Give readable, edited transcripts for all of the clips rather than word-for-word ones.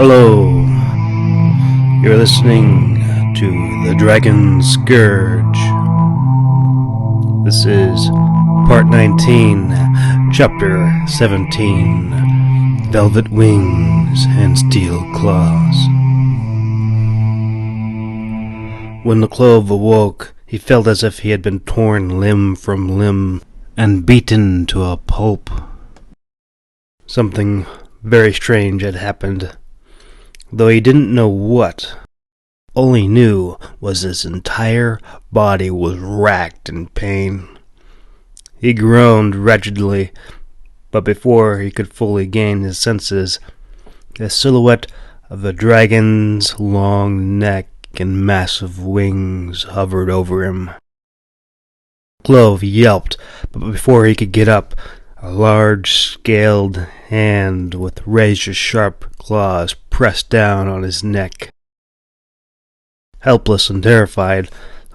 Hello, you're listening to the Dragon Scourge. This is Part 19, Chapter 17, Velvet Wings and Steel Claws. When the Clove awoke, he felt as if he had been torn limb from limb and beaten to a pulp. Something very strange had happened, though he didn't know what. All he knew was his entire body was racked in pain. He groaned wretchedly, but before he could fully gain his senses, the silhouette of the dragon's long neck and massive wings hovered over him. Clove yelped, but before he could get up, a large scaled hand with razor-sharp claws pressed down on his neck. Helpless and terrified,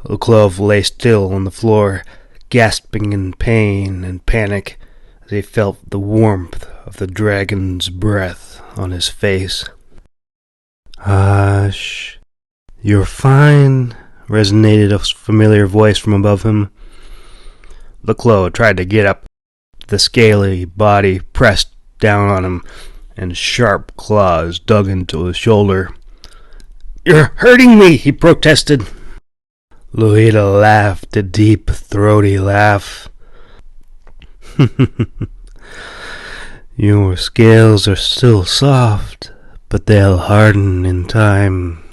the Clove lay still on the floor, gasping in pain and panic as he felt the warmth of the dragon's breath on his face. "Hush, you're fine," resonated a familiar voice from above him. The Clove tried to get up. The scaly body pressed down on him, and sharp claws dug into his shoulder. "You're hurting me," he protested. Lohita laughed a deep, throaty laugh. "Your scales are still soft, but they'll harden in time."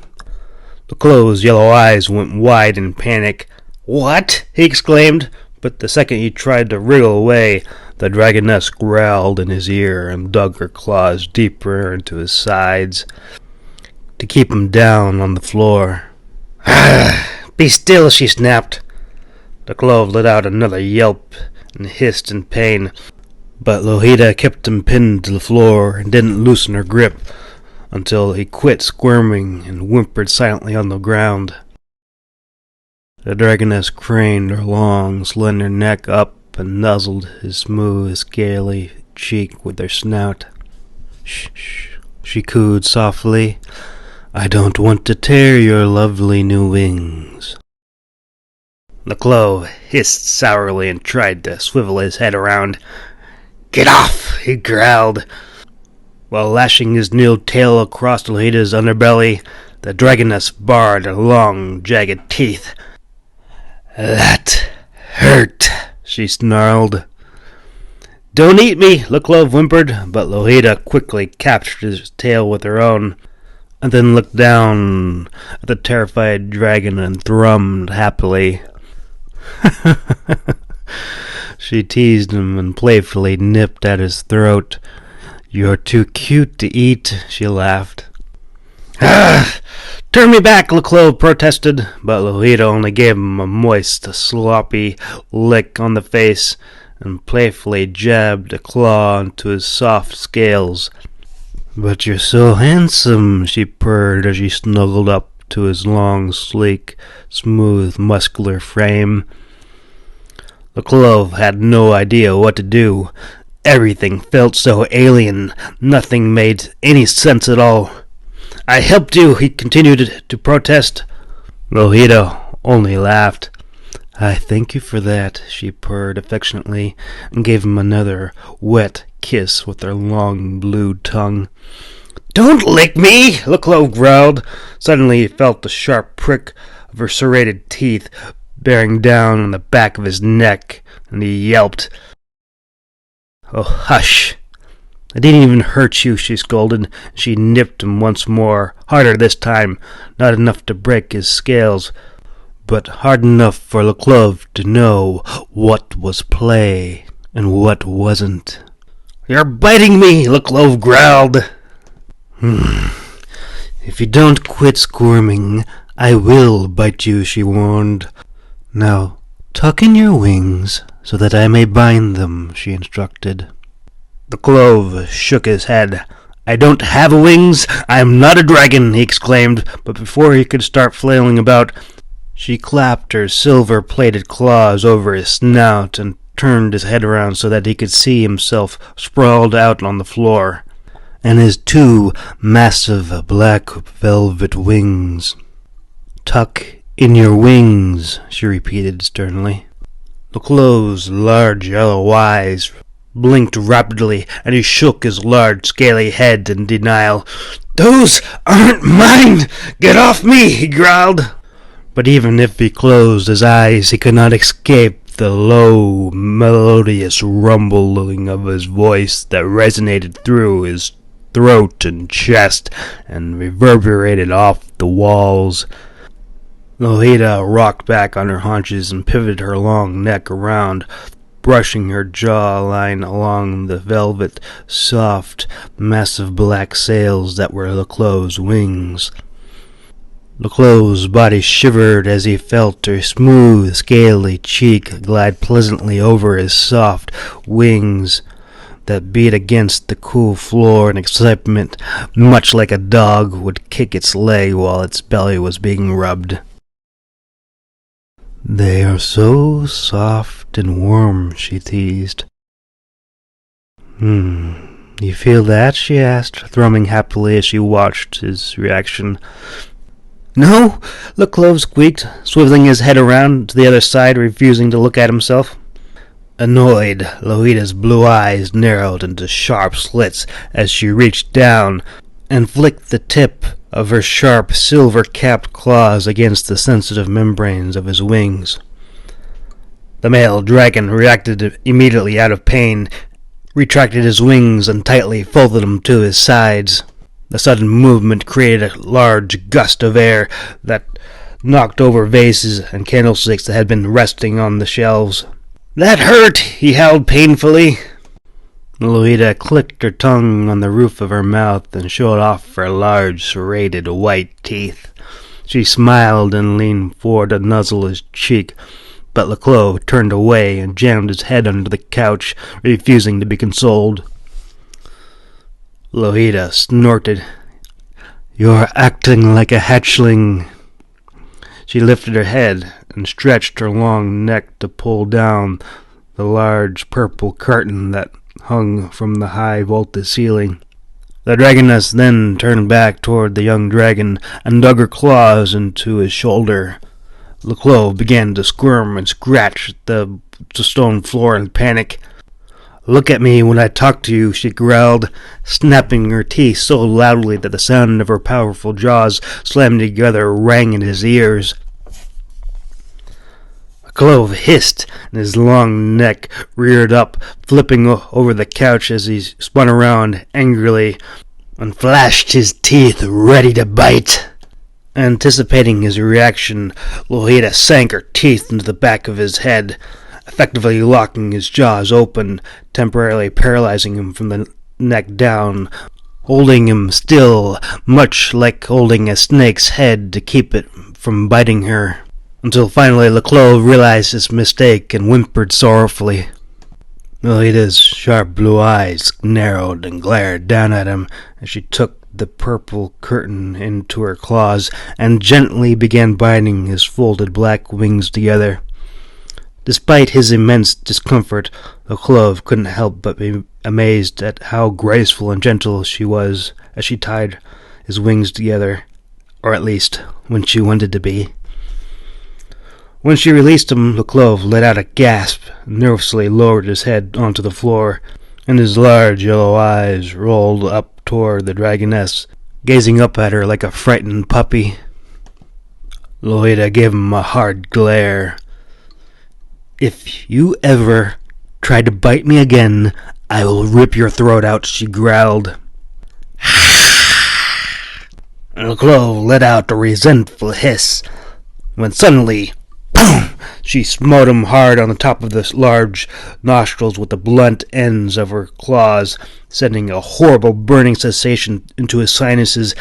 The Clove's yellow eyes went wide in panic. "What?" he exclaimed, but the second he tried to wriggle away, the dragoness growled in his ear and dug her claws deeper into his sides to keep him down on the floor. "Be still," she snapped. The Clove let out another yelp and hissed in pain, but Lohita kept him pinned to the floor and didn't loosen her grip until he quit squirming and whimpered silently on the ground. The dragoness craned her long, slender neck up and nuzzled his smooth, scaly cheek with her snout. "Shh, shh," she cooed softly. "I don't want to tear your lovely new wings." The Clove hissed sourly and tried to swivel his head around. "Get off!" he growled, while lashing his new tail across Lohita's underbelly. The dragoness bared her long, jagged teeth. "That hurt," she snarled. "Don't eat me," the Clove whimpered, but Lohita quickly captured his tail with her own, and then looked down at the terrified dragon and thrummed happily. She teased him and playfully nipped at his throat. "You're too cute to eat," she laughed. "Ah! Turn me back," the Clove protested, but Lohita only gave him a moist, sloppy lick on the face and playfully jabbed a claw into his soft scales. "But you're so handsome," she purred as she snuggled up to his long, sleek, smooth, muscular frame. The Clove had no idea what to do. Everything felt so alien. Nothing made any sense at all. "I helped you," he continued to protest. Lohita only laughed. "I thank you for that," she purred affectionately and gave him another wet kiss with her long blue tongue. "Don't lick me," the Clove growled. Suddenly he felt the sharp prick of her serrated teeth bearing down on the back of his neck, and he yelped. "Oh, hush. I didn't even hurt you," she scolded. She nipped him once more, harder this time, not enough to break his scales, but hard enough for the Clove to know what was play and what wasn't. "You're biting me," the Clove growled. "If you don't quit squirming, I will bite you," she warned. "Now, tuck in your wings so that I may bind them," she instructed. The Clove shook his head. "I don't have wings. I am not a dragon," he exclaimed, but before he could start flailing about, she clapped her silver-plated claws over his snout and turned his head around so that he could see himself sprawled out on the floor. and his two massive black velvet wings. "Tuck in your wings," she repeated sternly. LeClos' large yellow eyes blinked rapidly, and he shook his large scaly head in denial. "Those aren't mine! Get off me!" he growled. But even if he closed his eyes, he could not escape the low, melodious rumbling of his voice that resonated through his throat and chest and reverberated off the walls. Lolita rocked back on her haunches and pivoted her long neck around, brushing her jawline along the velvet, soft, massive black sails that were LeClos' wings. LeClos' body shivered as he felt her smooth, scaly cheek glide pleasantly over his soft wings that beat against the cool floor in excitement, much like a dog would kick its leg while its belly was being rubbed. "They are so soft and warm," she teased. You feel that?" she asked, thrumming happily as she watched his reaction. "No," LeClos squeaked, swiveling his head around to the other side, refusing to look at himself. Annoyed, Lolita's blue eyes narrowed into sharp slits as she reached down and flicked the tip of her sharp, silver-capped claws against the sensitive membranes of his wings. The male dragon reacted immediately out of pain, retracted his wings and tightly folded them to his sides. The sudden movement created a large gust of air that knocked over vases and candlesticks that had been resting on the shelves. "That hurt!" he howled painfully. Lolita clicked her tongue on the roof of her mouth and showed off her large, serrated white teeth. She smiled and leaned forward to nuzzle his cheek, but LeClos turned away and jammed his head under the couch, refusing to be consoled. Lolita snorted. "You're acting like a hatchling." She lifted her head and stretched her long neck to pull down the large purple curtain that hung from the high-vaulted ceiling. The dragoness then turned back toward the young dragon and dug her claws into his shoulder. LeClos began to squirm and scratch at the stone floor in panic. "Look at me when I talk to you," she growled, snapping her teeth so loudly that the sound of her powerful jaws slammed together rang in his ears. LeClos hissed, and his long neck reared up, flipping over the couch as he spun around angrily and flashed his teeth ready to bite. Anticipating his reaction, Lolita sank her teeth into the back of his head, effectively locking his jaws open, temporarily paralyzing him from the neck down, holding him still, much like holding a snake's head to keep it from biting her, until finally LeClos realized his mistake and whimpered sorrowfully. Lolita's sharp blue eyes narrowed and glared down at him as she took the purple curtain into her claws and gently began binding his folded black wings together. Despite his immense discomfort, LeClos couldn't help but be amazed at how graceful and gentle she was as she tied his wings together, or at least when she wanted to be. When she released him, LeClos let out a gasp and nervously lowered his head onto the floor, and his large yellow eyes rolled up toward the dragoness, gazing up at her like a frightened puppy. Lolita gave him a hard glare. "If you ever try to bite me again, I will rip your throat out," she growled. LeClos let out a resentful hiss, when suddenly, boom! She smote him hard on the top of the large nostrils with the blunt ends of her claws, sending a horrible burning sensation into his sinuses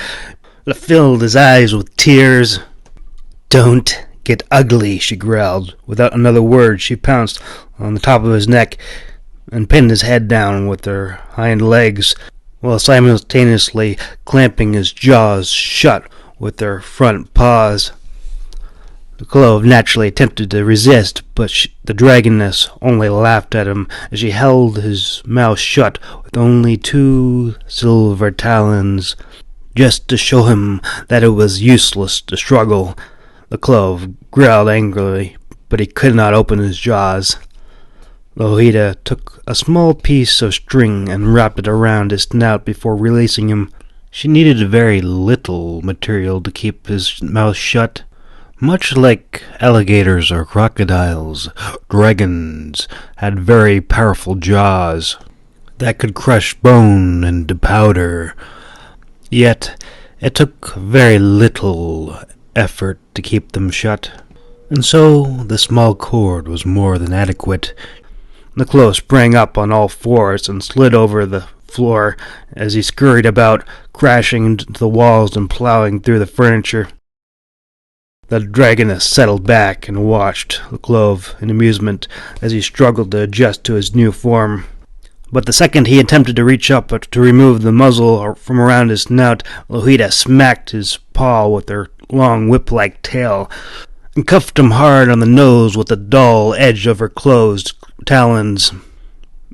that filled his eyes with tears. "Don't get ugly," she growled. Without another word, she pounced on the top of his neck and pinned his head down with her hind legs, while simultaneously clamping his jaws shut with her front paws. The Clove naturally attempted to resist, but the dragoness only laughed at him as she held his mouth shut with only 2 silver talons, just to show him that it was useless to struggle. The Clove growled angrily, but he could not open his jaws. Lohita took a small piece of string and wrapped it around his snout before releasing him. She needed very little material to keep his mouth shut. Much like alligators or crocodiles, dragons had very powerful jaws that could crush bone into powder. Yet it took very little effort to keep them shut, and so the small cord was more than adequate. The Clove sprang up on all fours and slid over the floor as he scurried about, crashing into the walls and plowing through the furniture. The dragoness settled back and watched the Clove in amusement as he struggled to adjust to his new form. But the second he attempted to reach up to remove the muzzle from around his snout, Lohita smacked his paw with her long whip-like tail and cuffed him hard on the nose with the dull edge of her closed talons,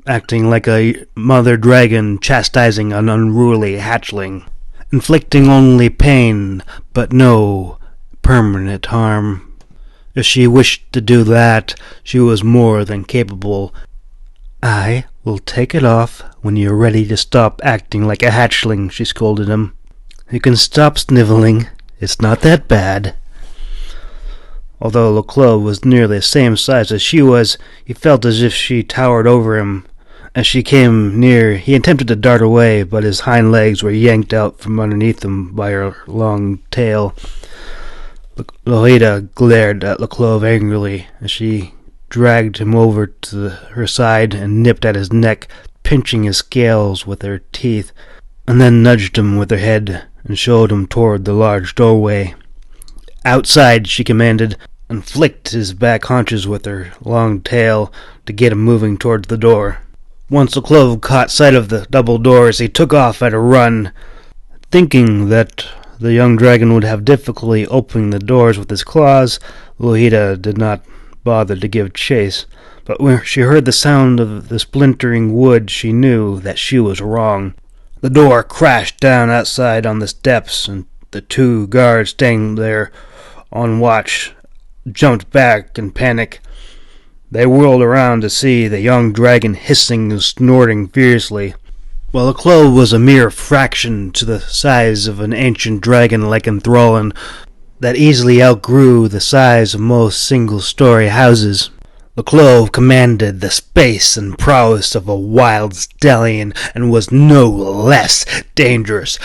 acting like a mother dragon chastising an unruly hatchling, inflicting only pain but no permanent harm. If she wished to do that, she was more than capable. "I will take it off when you're ready to stop acting like a hatchling," she scolded him. "You can stop sniveling. It's not that bad." Although the Clove was nearly the same size as she was, he felt as if she towered over him. As she came near, he attempted to dart away, but his hind legs were yanked out from underneath him by her long tail. Lohita glared at the Clove angrily as she dragged him over to her side and nipped at his neck, pinching his scales with her teeth, and then nudged him with her head and showed him toward the large doorway. "Outside," she commanded, and flicked his back haunches with her long tail to get him moving towards the door. Once the Clove caught sight of the double doors, he took off at a run, thinking that the young dragon would have difficulty opening the doors with his claws. Lohita did not bother to give chase, but when she heard the sound of the splintering wood, she knew that she was wrong. The door crashed down outside on the steps, and the 2 guards standing there on watch jumped back in panic. They whirled around to see the young dragon hissing and snorting fiercely. While the Clove was a mere fraction to the size of an ancient dragon like Enthrallin, that easily outgrew the size of most single-story houses, the Clove commanded the space and prowess of a wild stallion and was no less dangerous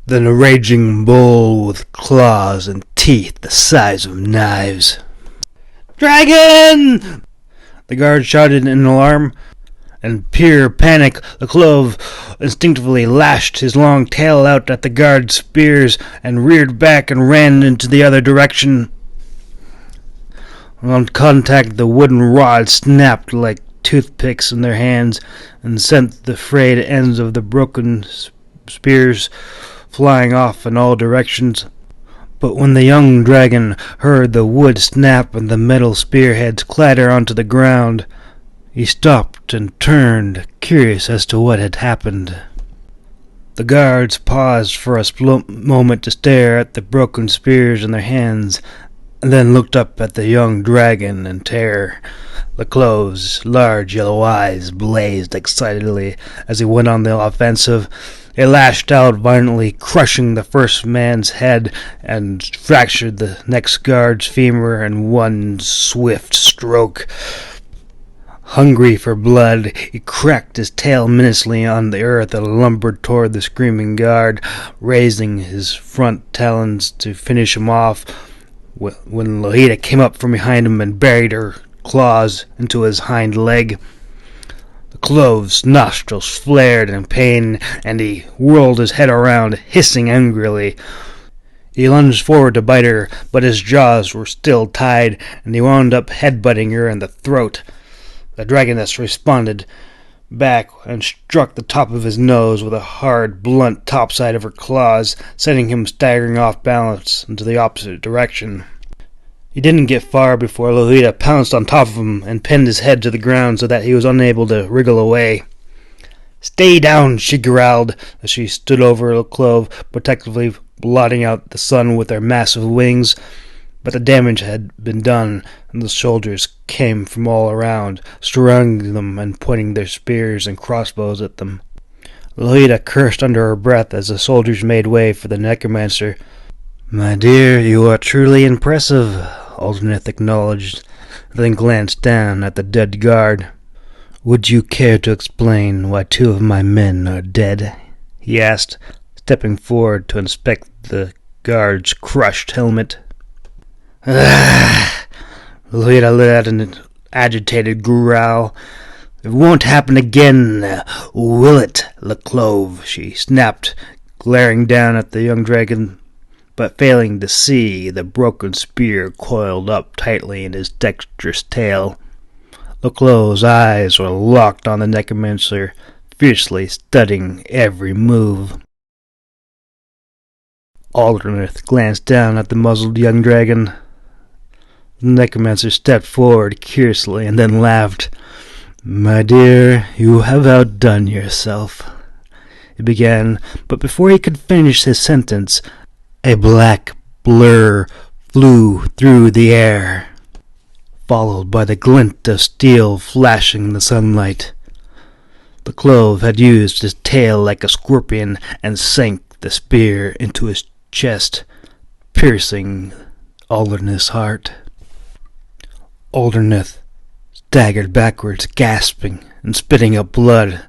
than a raging bull with claws and teeth the size of knives. "Dragon!" the guard shouted in alarm. In pure panic, the Clove instinctively lashed his long tail out at the guard's spears and reared back and ran into the other direction. On contact, the wooden rods snapped like toothpicks in their hands and sent the frayed ends of the broken spears flying off in all directions. But when the young dragon heard the wood snap and the metal spearheads clatter onto the ground, he stopped and turned, curious as to what had happened. The guards paused for a moment to stare at the broken spears in their hands, and then looked up at the young dragon in terror. The Clove's large yellow eyes blazed excitedly as he went on the offensive. He lashed out violently, crushing the first man's head, and fractured the next guard's femur in one swift stroke. Hungry for blood, he cracked his tail menacingly on the earth and lumbered toward the screaming guard, raising his front talons to finish him off, when Lohita came up from behind him and buried her claws into his hind leg. The Clove's nostrils flared in pain, and he whirled his head around, hissing angrily. He lunged forward to bite her, but his jaws were still tied, and he wound up headbutting her in the throat. The dragoness responded back and struck the top of his nose with a hard, blunt topside of her claws, sending him staggering off balance into the opposite direction. He didn't get far before Lolita pounced on top of him and pinned his head to the ground so that he was unable to wriggle away. "Stay down," she growled as she stood over the clove, protectively blotting out the sun with her massive wings. But the damage had been done, and the soldiers came from all around, surrounding them and pointing their spears and crossbows at them. Lolita cursed under her breath as the soldiers made way for the necromancer. "My dear, you are truly impressive," Alderneth acknowledged, then glanced down at the dead guard. "Would you care to explain why 2 of my men are dead?" he asked, stepping forward to inspect the guard's crushed helmet. Lolita let out an agitated growl. "It won't happen again, will it, Leclove?" she snapped, glaring down at the young dragon, but failing to see the broken spear coiled up tightly in his dexterous tail. Leclove's eyes were locked on the necromancer, fiercely studying every move. Alderneth glanced down at the muzzled young dragon. The necromancer stepped forward curiously and then laughed. "My dear, you have outdone yourself," he began, but before he could finish his sentence, a black blur flew through the air, followed by the glint of steel flashing in the sunlight. The clove had used his tail like a scorpion and sank the spear into his chest, piercing Alderneth's heart. Alderneth staggered backwards, gasping and spitting up blood,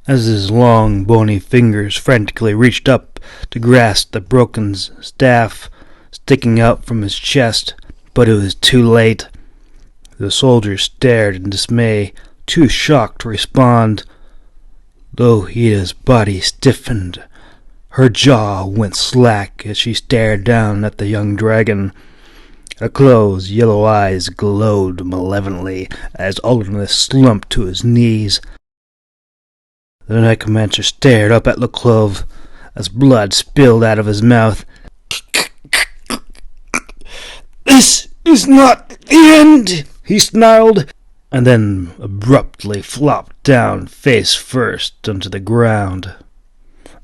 as his long, bony fingers frantically reached up to grasp the broken staff sticking out from his chest, but it was too late. The soldiers stared in dismay, too shocked to respond. Lohida's body stiffened. Her jaw went slack as she stared down at the young dragon. Her closed yellow eyes glowed malevolently as Alderneth slumped to his knees. The necromancer stared up at Leclove as blood spilled out of his mouth. "This is not the end," he snarled, and then abruptly flopped down face first onto the ground.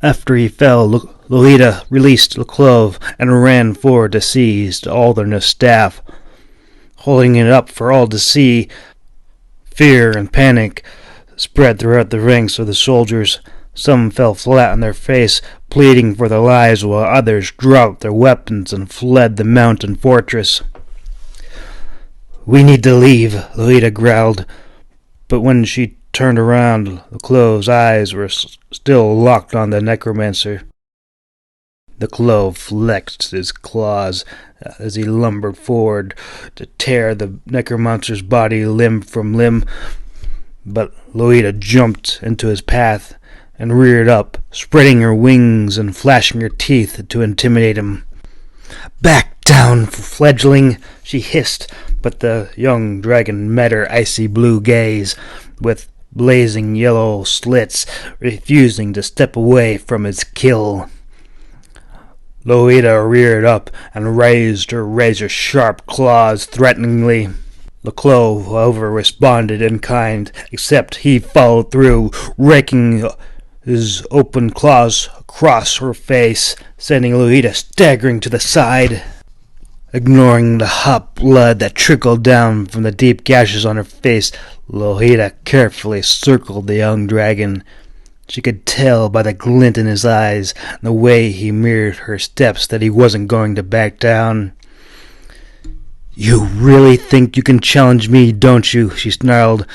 After he fell, Lolita released Leclove and ran forward to seize Alderneth's staff. Holding it up for all to see, fear and panic spread throughout the ranks of the soldiers. Some fell flat on their face, pleading for their lives, while others dropped their weapons and fled the mountain fortress. "We need to leave," Lolita growled, but when she turned around, Leclove's eyes were still locked on the necromancer. The clove flexed his claws as he lumbered forward to tear the necromancer's body limb from limb, but Lolita jumped into his path and reared up, spreading her wings and flashing her teeth to intimidate him. "Back down, fledgling," she hissed, but the young dragon met her icy blue gaze with blazing yellow slits, refusing to step away from his kill. Lolita reared up and raised her razor-sharp claws threateningly. Leclove, however, responded in kind, except he followed through, raking his open claws across her face, sending Lolita staggering to the side. Ignoring the hot blood that trickled down from the deep gashes on her face, Lolita carefully circled the young dragon. She could tell by the glint in his eyes and the way he mirrored her steps that he wasn't going to back down. "You really think you can challenge me, don't you?" she snarled.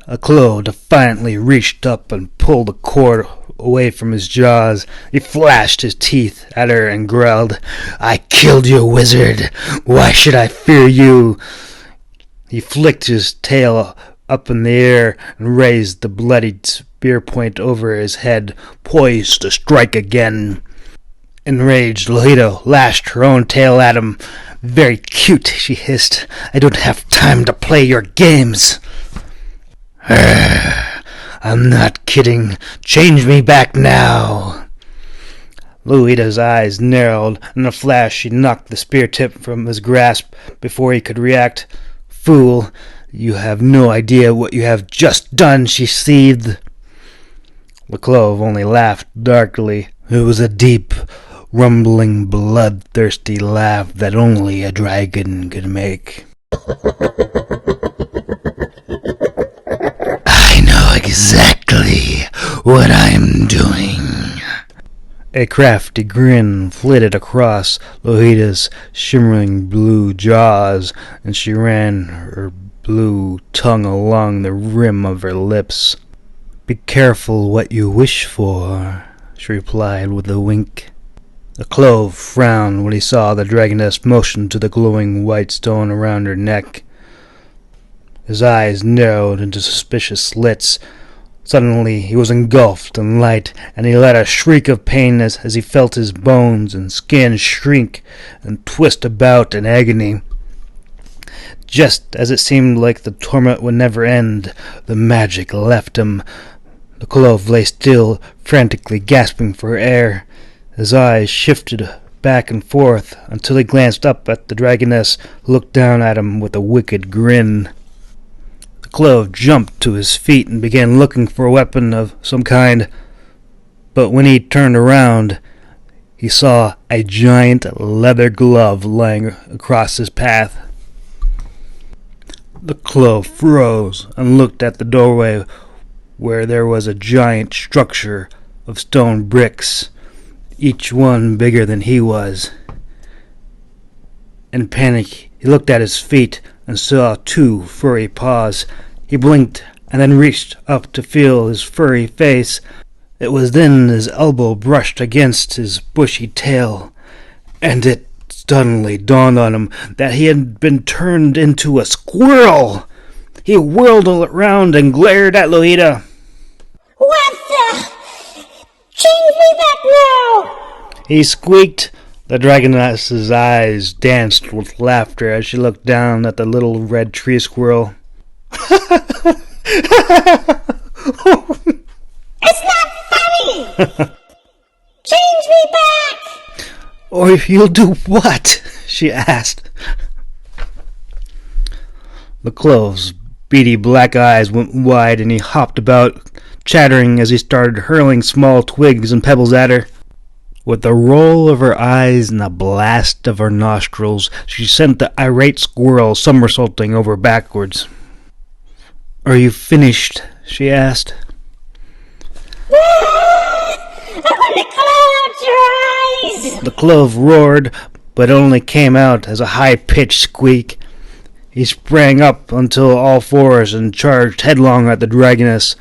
Leclove defiantly reached up and pulled the cord away from his jaws. He flashed his teeth at her and growled, "I killed your wizard. Why should I fear you?" He flicked his tail up in the air and raised the bloodied spear point over his head, poised to strike again. Enraged, Lolita lashed her own tail at him. "Very cute," she hissed. "I don't have time to play your games." "I'm not kidding. Change me back now." Louita's eyes narrowed. In a flash, she knocked the spear tip from his grasp before he could react. "Fool, you have no idea what you have just done," she seethed. The Clove only laughed darkly. It was a deep, rumbling, bloodthirsty laugh that only a dragon could make. "I know exactly what I'm doing." A crafty grin flitted across Lohita's shimmering blue jaws, and she ran her blue tongue along the rim of her lips. "Be careful what you wish for," she replied with a wink. The Clove frowned when he saw the dragoness motion to the glowing white stone around her neck. His eyes narrowed into suspicious slits. Suddenly he was engulfed in light, and he let a shriek of pain as he felt his bones and skin shrink and twist about in agony. Just as it seemed like the torment would never end, the magic left him. The Clove lay still, frantically gasping for air. His eyes shifted back and forth until he glanced up at the dragoness, who looked down at him with a wicked grin. The Clove jumped to his feet and began looking for a weapon of some kind, but when he turned around, he saw a giant leather glove lying across his path. The Clove froze and looked at the doorway, where there was a giant structure of stone bricks, each one bigger than he was. In panic, he looked at his feet and saw 2 furry paws. He blinked and then reached up to feel his furry face. It was then his elbow brushed against his bushy tail, and it suddenly dawned on him that he had been turned into a squirrel. He whirled around and glared at Lohita. "What the? Change me back now!" he squeaked. The dragoness's eyes danced with laughter as she looked down at the little red tree squirrel. "It's not funny! Change me back!" "Or you'll do what?" she asked. The Clove's beady black eyes went wide and he hopped about, chattering as he started hurling small twigs and pebbles at her. With a roll of her eyes and a blast of her nostrils, she sent the irate squirrel somersaulting over backwards. "Are you finished?" she asked. "I want to close your eyes!" The Clove roared, but it only came out as a high-pitched squeak. He sprang up onto all fours and charged headlong at the dragoness,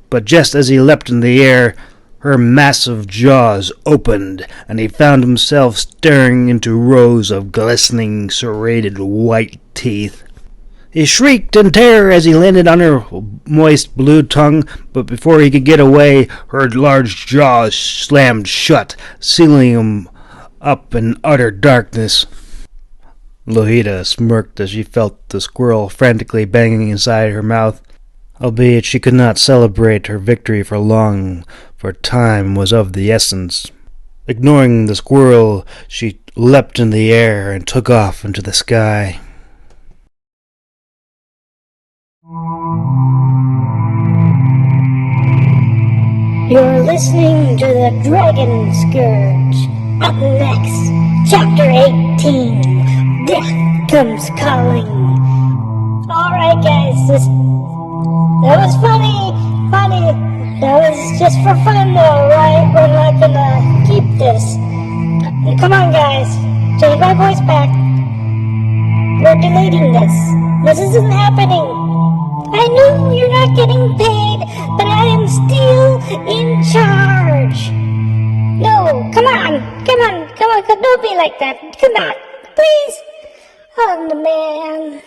but just as he leapt in the air, her massive jaws opened, and he found himself staring into rows of glistening, serrated white teeth. He shrieked in terror as he landed on her moist blue tongue, but before he could get away, her large jaws slammed shut, sealing him up in utter darkness. Lohita smirked as she felt the squirrel frantically banging inside her mouth, albeit she could not celebrate her victory for long, for time was of the essence. Ignoring the squirrel, she leapt in the air and took off into the sky. You're listening to the Dragon Scourge. Up next, Chapter 18, Death Comes Calling. Alright guys, that was funny. That was just for fun though, right? We're not gonna keep this. Come on guys, take my voice back. We're deleting this. This isn't happening. I know you're not getting paid, but I am still in charge. No, come on, don't be like that. Come on, please. Oh man.